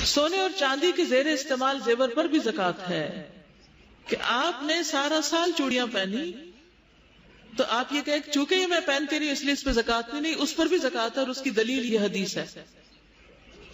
سونے اور چاندی کے زیر استعمال زیور پر بھی زکات ہے کہ آپ نے سارا سال چوڑیاں پہنی تو آپ یہ کہ چونکہ یہ میں پہنتی نہیں اس لیے اس پہ زکات نہیں، اس پر بھی زکات ہے، اور اس کی دلیل یہ حدیث ہے۔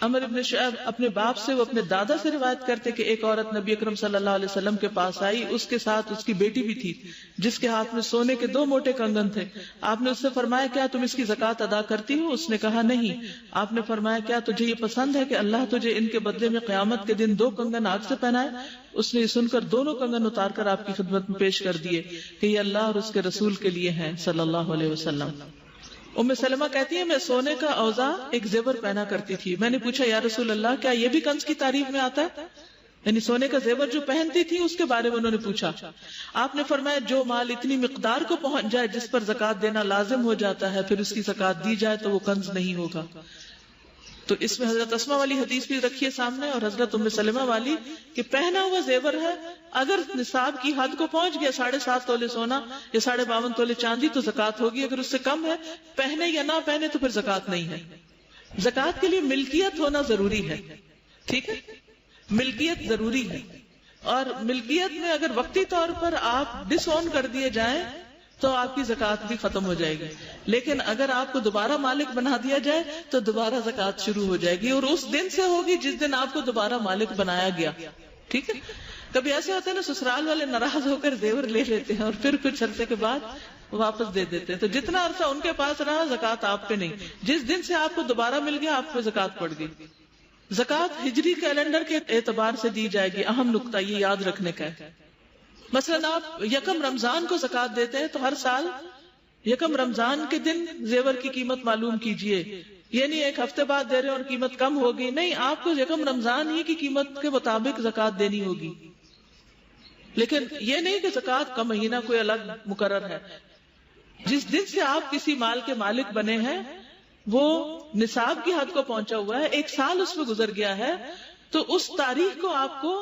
عمر ابن شعیب اپنے باپ سے، وہ اپنے دادا سے روایت کرتے کہ ایک عورت نبی اکرم صلی اللہ علیہ وسلم کے پاس آئی، اس کے ساتھ اس کی بیٹی بھی تھی جس کے ہاتھ میں سونے کے 2 موٹے کنگن تھے۔ آپ نے اس سے فرمایا کیا تم اس کی زکات ادا کرتی ہو؟ اس نے کہا نہیں۔ آپ نے فرمایا کیا تجھے یہ پسند ہے کہ اللہ تجھے ان کے بدلے میں قیامت کے دن 2 کنگن آگ سے پہنائے؟ اس نے یہ سن کر دونوں کنگن اتار کر آپ کی خدمت میں پیش کر دیے کہ یہ اللہ اور اس کے رسول کے لیے ہیں صلی اللہ علیہ وسلم۔ ام سلمہ کہتی ہے میں سونے کا اوزا ایک زیور پہنا کرتی تھی، میں نے پوچھا یا رسول اللہ کیا یہ بھی کنز کی تعریف میں آتا ہے؟ یعنی سونے کا زیور جو پہنتی تھی اس کے بارے میں انہوں نے پوچھا۔ آپ نے فرمایا جو مال اتنی مقدار کو پہنچ جائے جس پر زکات دینا لازم ہو جاتا ہے پھر اس کی زکات دی جائے تو وہ کنز نہیں ہوگا۔ تو اس میں حضرت اسماء والی حدیث بھی رکھیے سامنے اور حضرت ام سلمہ والی کہ پہنا ہوا زیور ہے اگر نصاب کی حد کو پہنچ گیا 7.5 تولے سونا یا 52.5 تولے چاندی تو زکات ہوگی، اگر اس سے کم ہے پہنے یا نہ پہنے تو پھر زکات نہیں ہے۔ زکات کے لیے ملکیت ہونا ضروری ہے، ٹھیک ہے، ملکیت ضروری ہے، اور ملکیت میں اگر وقتی طور پر آپ ڈس اون کر دیے جائیں تو آپ کی زکات بھی ختم ہو جائے گی، لیکن اگر آپ کو دوبارہ مالک بنا دیا جائے تو دوبارہ زکات شروع ہو جائے گی، اور اس دن سے ہوگی جس دن آپ کو دوبارہ مالک بنایا گیا، ٹھیک ہے۔ کبھی ایسے ہوتے ہیں نا سسرال والے ناراض ہو کر زیور لے لیتے ہیں اور پھر کچھ عرصے کے بعد واپس دے دیتے ہیں، تو جتنا عرصہ ان کے پاس رہا زکات آپ پہ نہیں، جس دن سے آپ کو دوبارہ مل گیا آپ پہ زکات پڑ گئی۔ زکات ہجری کیلنڈر کے اعتبار سے دی جائے گی، اہم نقطہ یہ یاد رکھنے کا ہے۔ مثلاً آپ 1 رمضان کو زکات دیتے ہیں تو ہر سال 1 رمضان کے دن زیور کی قیمت معلوم کیجئے، یہ نہیں 1 ہفتے بعد دے رہے اور قیمت کم ہوگی، نہیں، آپ کو 1 رمضان ہی کی قیمت کے مطابق زکات دینی ہوگی، لیکن یہ نہیں کہ زکات کا مہینہ کوئی الگ مقرر ہے۔ جس دن سے آپ کسی مال کے مالک بنے ہیں وہ نصاب کی حد کو پہنچا ہوا ہے، 1 سال اس میں گزر گیا ہے، تو اس تاریخ کو آپ کو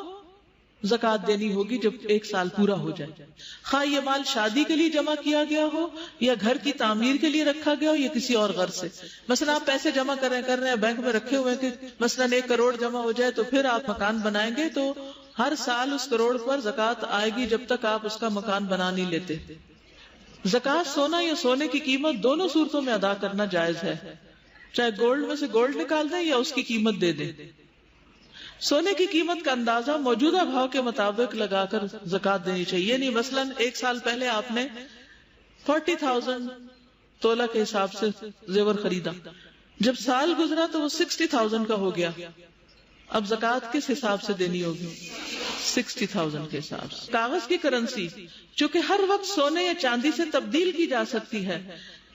زکات دینی ہوگی جب 1 سال پورا ہو جائے، خواہ یہ مال شادی کے لیے جمع کیا گیا ہو یا گھر کی تعمیر کے لیے رکھا گیا ہو یا کسی اور غرض سے۔ مثلا آپ پیسے جمع کر رہے ہیں بینک میں رکھے ہوئے کہ مثلا 1 کروڑ جمع ہو جائے تو پھر آپ مکان بنائیں گے، تو ہر سال اس کروڑ پر زکات آئے گی جب تک آپ اس کا مکان بنا نہیں لیتے۔ زکات سونا یا سونے کی قیمت دونوں صورتوں میں ادا کرنا جائز ہے، چاہے گولڈ میں سے گولڈ نکال دیں یا اس کی قیمت دے دیں۔ سونے کی قیمت کا اندازہ موجودہ بھاؤ کے مطابق لگا کر زکات دینی چاہیے، نہیں مثلاً 1 سال پہلے آپ نے 40,000 تولہ کے حساب سے زیور خریدا، جب سال گزرا تو وہ 60,000 کا ہو گیا، اب زکات کس حساب سے دینی ہوگی؟ 60,000 کے حساب سے۔ کاغذ کی کرنسی چونکہ ہر وقت سونے یا چاندی سے تبدیل کی جا سکتی ہے،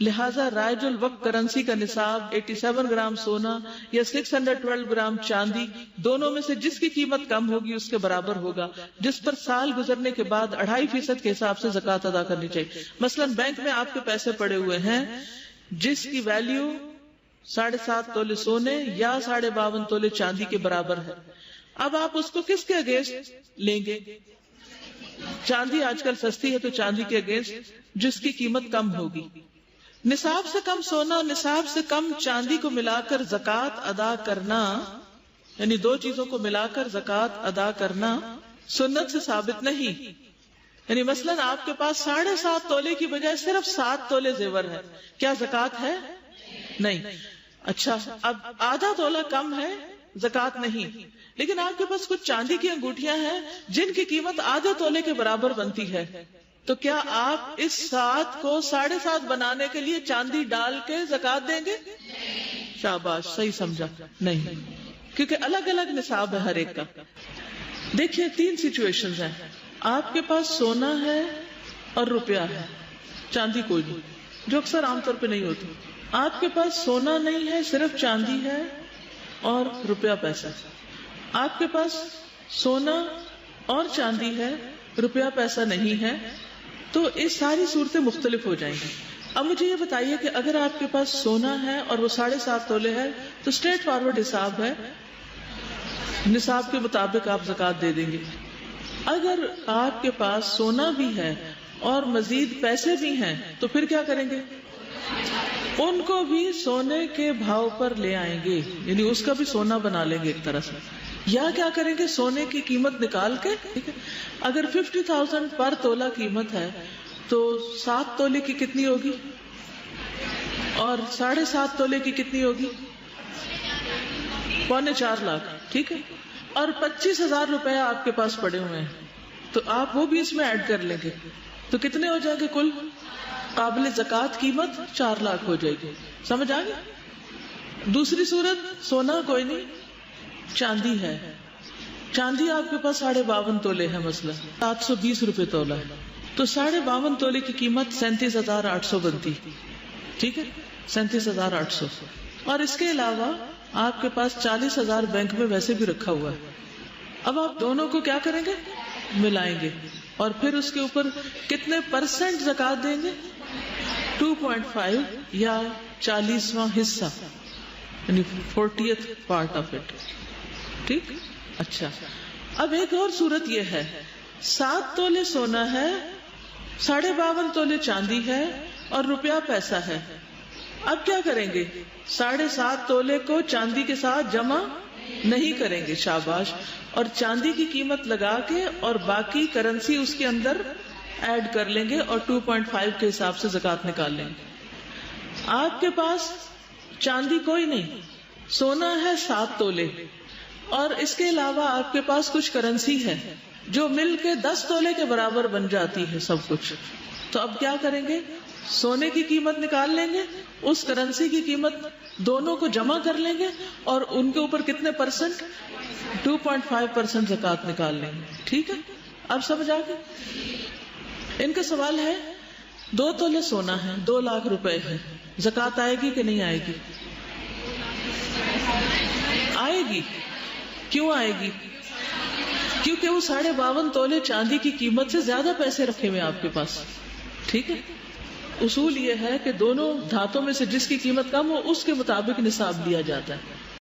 لہذا رائج الوقت کرنسی کا نصاب 87 گرام سونا یا 612 گرام چاندی دونوں میں سے جس کی قیمت کم ہوگی اس کے برابر ہوگا، جس پر سال گزرنے کے بعد 2.5% کے حساب سے زکات ادا کرنی چاہیے۔ مثلا بینک میں آپ کے پیسے پڑے ہوئے ہیں جس کی ویلیو 7.5 تولے سونے یا 52.5 تولے چاندی کے برابر ہے، اب آپ اس کو کس کے اگینسٹ لیں گے؟ چاندی آج کل سستی ہے تو چاندی کے اگینسٹ جس کی قیمت کم ہوگی۔ نصاب سے کم سونا اور نصاب سے کم چاندی کو ملا کر زکات ادا کرنا، یعنی 2 چیزوں کو ملا کر زکات ادا کرنا سنت سے ثابت نہیں۔ یعنی مثلاً آپ کے پاس 7.5 تولے کی بجائے صرف 7 تولے زیور ہے، کیا زکات ہے؟ نہیں۔ اچھا، اب آدھا تولہ کم ہے، زکات نہیں، لیکن آپ کے پاس کچھ چاندی کی انگوٹھیاں ہیں جن کی قیمت آدھے تولے کے برابر بنتی ہے، تو کیا آپ اس 7 کو 7.5 بنانے کے لیے چاندی ڈال کے زکات دیں گے؟ شاباش، صحیح سمجھا، نہیں، کیونکہ الگ الگ نصاب ہے ہر ایک کا۔ دیکھیے 3 سچویشنز ہیں، آپ کے پاس سونا ہے اور روپیہ ہے، چاندی کوئی نہیں، جو اکثر عام طور پہ نہیں ہوتی۔ آپ کے پاس سونا نہیں ہے، صرف چاندی ہے اور روپیہ پیسہ۔ آپ کے پاس سونا اور چاندی ہے، روپیہ پیسہ نہیں ہے، تو اس ساری صورتیں مختلف ہو جائیں گی۔ اب مجھے یہ بتائیے کہ اگر آپ کے پاس سونا ہے اور وہ 7.5 تولے ہے تو اسٹریٹ فارورڈ حساب ہے، نصاب کے مطابق آپ زکات دے دیں گے۔ اگر آپ کے پاس سونا بھی ہے اور مزید پیسے بھی ہیں تو پھر کیا کریں گے؟ ان کو بھی سونے کے بھاؤ پر لے آئیں گے، یعنی اس کا بھی سونا بنا لیں گے ایک طرح سے. یا کیا کریں گے، سونے کی قیمت نکال کے، ٹھیک ہے، اگر 50,000 پر تولہ قیمت ہے تو 7 تولے کی کتنی ہوگی، اور 7.5 تولے کی کتنی ہوگی، 4.25 لاکھ، ٹھیک ہے. اور 25,000 روپے آپ کے پاس پڑے ہوئے ہیں تو آپ وہ بھی اس میں ایڈ کر لیں گے تو کتنے ہو جائیں گے کل قابل زکوٰۃ قیمت 4 لاکھ ہو جائے گی. سمجھ آ گئی؟ دوسری صورت، سونا کوئی نہیں، چاندی ہے. چاندی آپ کے پاس 52.5 تولے ہے، مثلا 720 روپے تولہ ہے، تو 52.5 تولے کی قیمت 37,800 بنتی، ٹھیک ہے، 37,800. اور اس کے علاوہ آپ کے پاس 40,000 بینک میں ویسے بھی رکھا ہوا ہے. اب آپ دونوں کو کیا کریں گے، ملائیں گے، اور پھر اس کے اوپر کتنے پرسنٹ زکوٰۃ دیں گے، 2.5 یا 40واں حصہ، یعنی 40th پارٹ آف اٹ. ٹھیک، اچھا. اب ایک اور صورت یہ ہے، 7 تولے سونا ہے، 52.5 تولے چاندی ہے، اور روپیہ پیسہ ہے. اب کیا کریں گے، 7.5 تولے کو چاندی کے ساتھ جمع نہیں کریں گے، شاباش، اور چاندی کی قیمت لگا کے اور باقی کرنسی اس کے اندر ایڈ کر لیں گے اور 2.5 کے حساب سے زکوٰۃ نکال لیں گے. آپ کے پاس چاندی کوئی نہیں، سونا ہے 7 تولے، اور اس کے علاوہ آپ کے پاس کچھ کرنسی ہے جو مل کے 10 تولے کے برابر بن جاتی ہے سب کچھ. تو اب کیا کریں گے، سونے کی قیمت نکال لیں گے، اس کرنسی کی قیمت دونوں کو جمع کر لیں گے، اور ان کے اوپر کتنے پرسنٹ، 2.5% زکوٰۃ نکال لیں گے. ٹھیک ہے، اب سمجھ آ گئی؟ ان کا سوال ہے 2 تولے سونا ہے، 2 لاکھ روپے ہے، زکوٰۃ آئے گی کہ نہیں آئے گی؟ آئے گی. کیوں آئے گی؟ کیونکہ وہ 52.5 تولے چاندی کی قیمت سے زیادہ پیسے رکھے ہوئے آپ کے پاس. ٹھیک ہے، اصول یہ ہے کہ دونوں دھاتوں میں سے جس کی قیمت کم ہو اس کے مطابق نصاب لیا جاتا ہے.